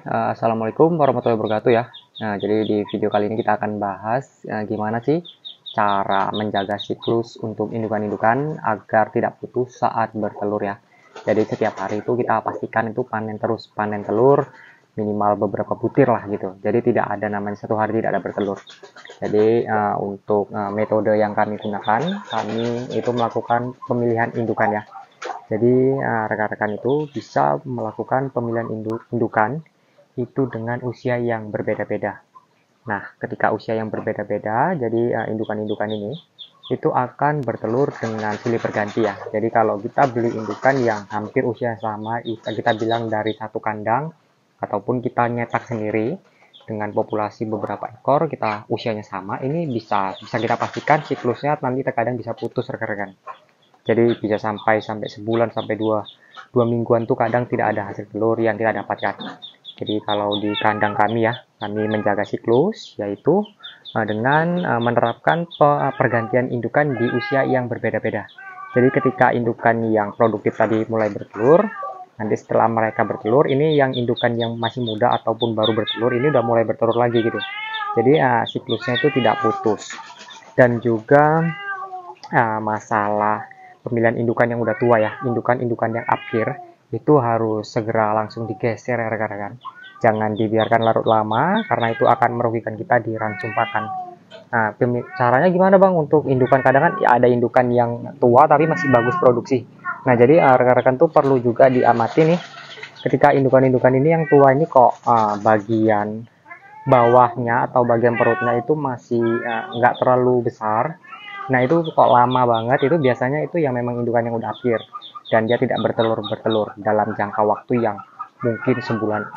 Assalamualaikum warahmatullahi wabarakatuh ya. Nah, jadi di video kali ini kita akan bahas gimana sih cara menjaga siklus untuk indukan-indukan agar tidak putus saat bertelur ya. Jadi setiap hari itu kita pastikan itu panen telur minimal beberapa butir lah gitu. Jadi tidak ada namanya satu hari tidak ada bertelur. Jadi untuk metode yang kami gunakan, kami itu melakukan pemilihan indukan ya. Jadi rekan-rekan itu bisa melakukan pemilihan indukan itu dengan usia yang berbeda-beda. Nah, ketika usia yang berbeda-beda, jadi indukan-indukan ini itu akan bertelur dengan silih berganti ya. Jadi kalau kita beli indukan yang hampir usia sama, kita bilang dari satu kandang, ataupun kita nyetak sendiri dengan populasi beberapa ekor, kita usianya sama, ini bisa kita pastikan siklusnya nanti terkadang bisa putus rekan-rekan. Jadi bisa sampai sebulan sampai dua mingguan tuh kadang tidak ada hasil telur yang kita dapatkan. Jadi kalau di kandang kami ya, kami menjaga siklus yaitu dengan menerapkan pergantian indukan di usia yang berbeda-beda. Jadi ketika indukan yang produktif tadi mulai bertelur, nanti setelah mereka bertelur, ini yang indukan yang masih muda ataupun baru bertelur ini udah mulai bertelur lagi gitu. Jadi siklusnya itu tidak putus. Dan juga masalah pemilihan indukan yang udah tua ya, indukan-indukan yang akhir itu harus segera langsung digeser ya rekan-rekan. Jangan dibiarkan larut lama karena itu akan merugikan kita di ransum pakan. Nah, caranya gimana bang untuk indukan? Kadang kan ya ada indukan yang tua tapi masih bagus produksi. Nah, jadi rekan-rekan tuh perlu juga diamati nih, ketika indukan-indukan ini yang tua ini kok bagian bawahnya atau bagian perutnya itu masih nggak terlalu besar. Nah, itu kok lama banget, itu biasanya itu yang memang indukan yang udah akhir dan dia tidak bertelur dalam jangka waktu yang mungkin sebulan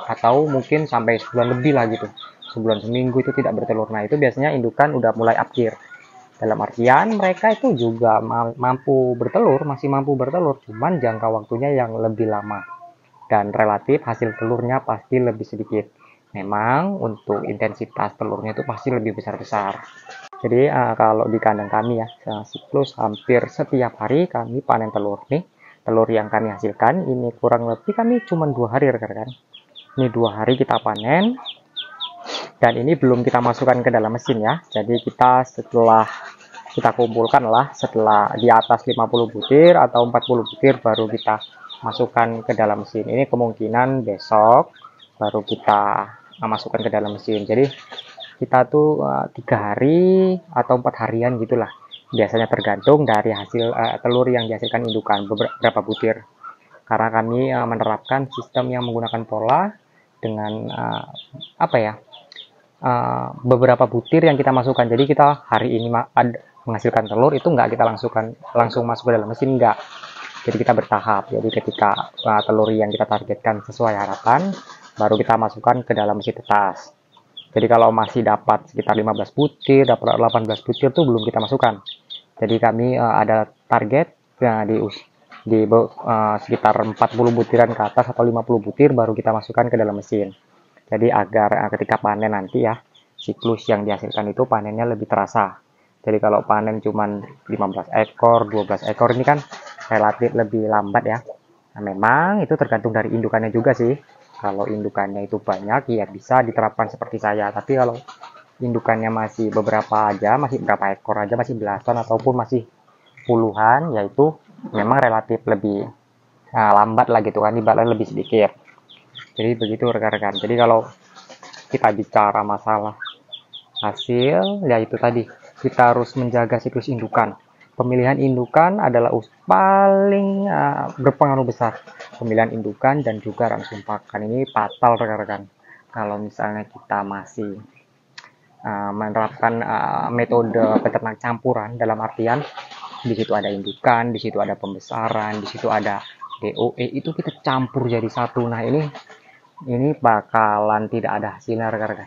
atau mungkin sampai sebulan lebih lah gitu. Sebulan seminggu itu tidak bertelur. Nah, itu biasanya indukan udah mulai akhir. Dalam artian mereka itu juga mampu bertelur, masih mampu bertelur, cuman jangka waktunya yang lebih lama. Dan relatif hasil telurnya pasti lebih sedikit. Memang untuk intensitas telurnya itu pasti lebih besar-besar. Jadi kalau di kandang kami ya, siklus hampir setiap hari kami panen telur nih. Telur yang kami hasilkan ini kurang lebih kami cuma 2 hari rekan-rekan. Ini 2 hari kita panen. Dan ini belum kita masukkan ke dalam mesin ya. Jadi kita setelah kita kumpulkan lah, setelah di atas 50 butir atau 40 butir baru kita masukkan ke dalam mesin. Ini kemungkinan besok baru kita masukkan ke dalam mesin. Jadi kita tuh 3 hari atau 4 harian gitulah, biasanya tergantung dari hasil telur yang dihasilkan indukan beberapa butir, karena kami menerapkan sistem yang menggunakan pola dengan beberapa butir yang kita masukkan. Jadi kita hari ini menghasilkan telur itu nggak kita langsung masuk ke dalam mesin, enggak. Jadi kita bertahap. Jadi ketika telur yang kita targetkan sesuai harapan baru kita masukkan ke dalam mesin tetas. Jadi kalau masih dapat sekitar 15 butir, dapat 18 butir itu belum kita masukkan. Jadi kami ada target di sekitar 40 butiran ke atas atau 50 butir baru kita masukkan ke dalam mesin. Jadi agar ketika panen nanti ya, siklus yang dihasilkan itu panennya lebih terasa. Jadi kalau panen cuma 15 ekor, 12 ekor ini kan relatif lebih lambat ya. Nah, memang itu tergantung dari indukannya juga sih. Kalau indukannya itu banyak, ya bisa diterapkan seperti saya. Tapi kalau indukannya masih beberapa aja, masih berapa ekor aja, masih belasan ataupun masih puluhan, yaitu memang relatif lebih lambat lah gitu kan, ibaratnya lebih sedikit. Jadi begitu rekan-rekan. Jadi kalau kita bicara masalah hasil, ya itu tadi, kita harus menjaga siklus indukan. Pemilihan indukan adalah paling berpengaruh besar. Pemilihan indukan dan juga ransum pakan ini fatal rekan-rekan. Kalau misalnya kita masih menerapkan metode peternak campuran, dalam artian di situ ada indukan, di situ ada pembesaran, di situ ada DOE, itu kita campur jadi satu. Nah, ini bakalan tidak ada hasilnya rekan-rekan.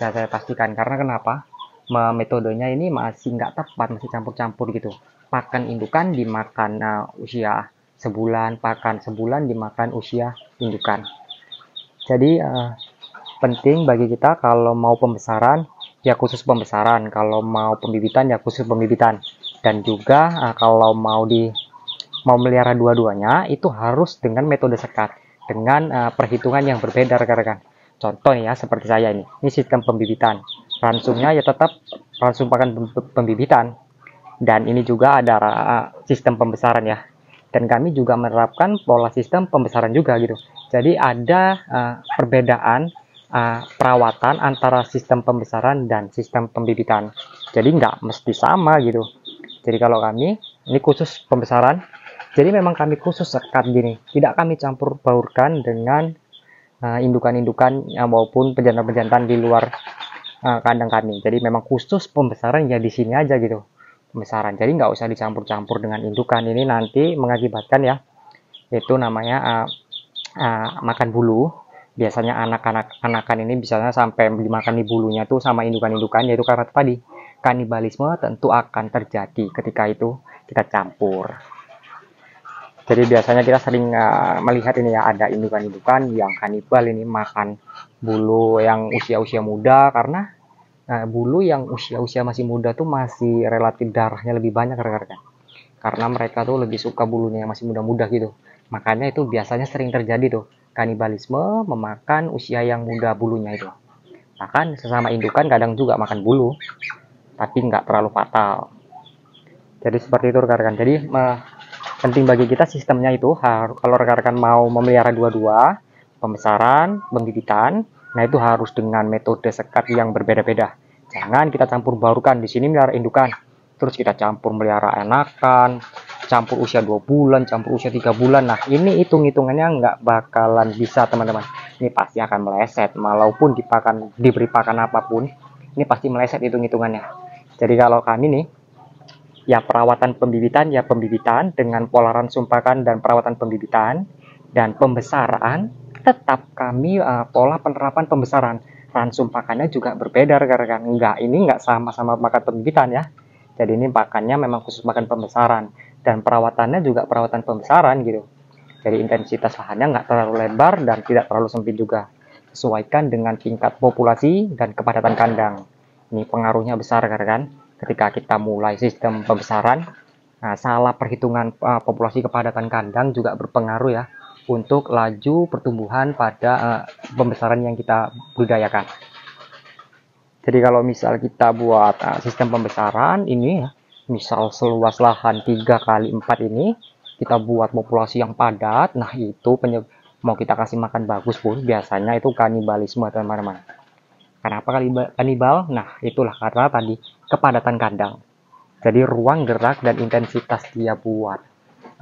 Saya pastikan, karena kenapa? Metodenya ini masih nggak tepat, masih campur-campur gitu. Pakan indukan dimakan usia sebulan, pakan sebulan dimakan usia indukan. Jadi penting bagi kita kalau mau pembesaran ya khusus pembesaran, kalau mau pembibitan ya khusus pembibitan, dan juga kalau mau melihara dua-duanya itu harus dengan metode sekat. dengan perhitungan yang berbeda rekan-rekan. Contoh ya, seperti saya ini sistem pembibitan. Ransumnya ya tetap ransum pakan pembibitan. Dan ini juga ada sistem pembesaran ya. Dan kami juga menerapkan pola sistem pembesaran juga gitu. Jadi ada perbedaan perawatan antara sistem pembesaran dan sistem pembibitan. Jadi nggak mesti sama gitu. Jadi kalau kami, ini khusus pembesaran, jadi memang kami khusus sekat gini. Tidak kami campur baurkan dengan indukan-indukan maupun pejantan-pejantan di luar kandang kami. Jadi memang khusus pembesaran ya di sini aja gitu. Pembesaran. Jadi nggak usah dicampur-campur dengan indukan. Ini nanti mengakibatkan ya, itu namanya makan bulu. Biasanya anakan ini biasanya sampai dimakan di bulunya tuh sama indukan-indukan, yaitu karena tadi kanibalisme tentu akan terjadi ketika itu kita campur. Jadi biasanya kita sering melihat ini ya, ada indukan-indukan yang kanibal ini makan bulu yang usia-usia muda, karena bulu yang usia-usia masih muda tuh masih relatif darahnya lebih banyak rekan-rekan. Karena mereka tuh lebih suka bulunya yang masih muda-muda gitu. Makanya itu biasanya sering terjadi tuh, kanibalisme memakan usia yang muda bulunya itu. Bahkan sesama indukan kadang juga makan bulu, tapi nggak terlalu fatal. Jadi seperti itu rekan-rekan. Jadi penting bagi kita sistemnya itu, kalau rekan-rekan mau memelihara dua-dua, pembesaran, pembibitan, nah itu harus dengan metode sekat yang berbeda-beda. Jangan kita campur baurkan, di sini melihara indukan, terus kita campur melihara anakan, campur usia 2 bulan, campur usia 3 bulan. Nah ini hitung-hitungannya nggak bakalan bisa teman-teman. Ini pasti akan meleset, walaupun diberi pakan apapun, ini pasti meleset hitung-hitungannya. Jadi kalau kami nih, ya perawatan pembibitan ya pembibitan dengan pola ransum pakan dan perawatan pembibitan, dan pembesaran tetap kami pola penerapan pembesaran. Ransum pakannya juga berbeda rekan-rekan. Ini enggak sama-sama makan pembibitan ya. Jadi ini pakannya memang khusus makan pembesaran, dan perawatannya juga perawatan pembesaran gitu. Jadi intensitas lahannya nggak terlalu lebar dan tidak terlalu sempit juga. Sesuaikan dengan tingkat populasi dan kepadatan kandang. Ini pengaruhnya besar rekan-rekan. Ketika kita mulai sistem pembesaran, salah perhitungan populasi kepadatan kandang juga berpengaruh ya untuk laju pertumbuhan pada pembesaran yang kita budidayakan. Jadi kalau misal kita buat sistem pembesaran ini ya, misal seluas lahan 3x4 ini, kita buat populasi yang padat, nah itu mau kita kasih makan bagus pun biasanya itu kanibalisme teman-teman. Kenapa kanibal? Nah, itulah karena tadi kepadatan kandang. Jadi ruang gerak dan intensitas dia buat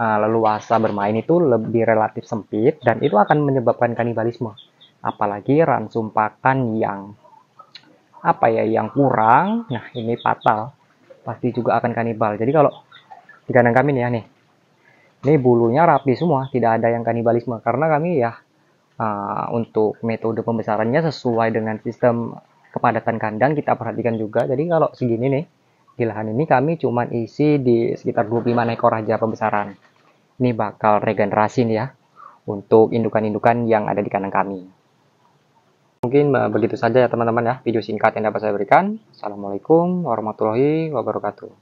leluasa bermain itu lebih relatif sempit, dan itu akan menyebabkan kanibalisme. Apalagi ransum pakan yang yang kurang, nah ini fatal. Pasti juga akan kanibal. Jadi kalau di kandang kami nih ya ini bulunya rapi semua, tidak ada yang kanibalisme karena kami ya untuk metode pembesarannya sesuai dengan sistem kepadatan kandang kita perhatikan juga. Jadi kalau segini nih, di lahan ini kami cuma isi di sekitar 25 ekor aja pembesaran. Ini bakal regenerasi nih ya, untuk indukan-indukan yang ada di kandang kami. Mungkin begitu saja ya teman-teman ya, video singkat yang dapat saya berikan. Assalamualaikum warahmatullahi wabarakatuh.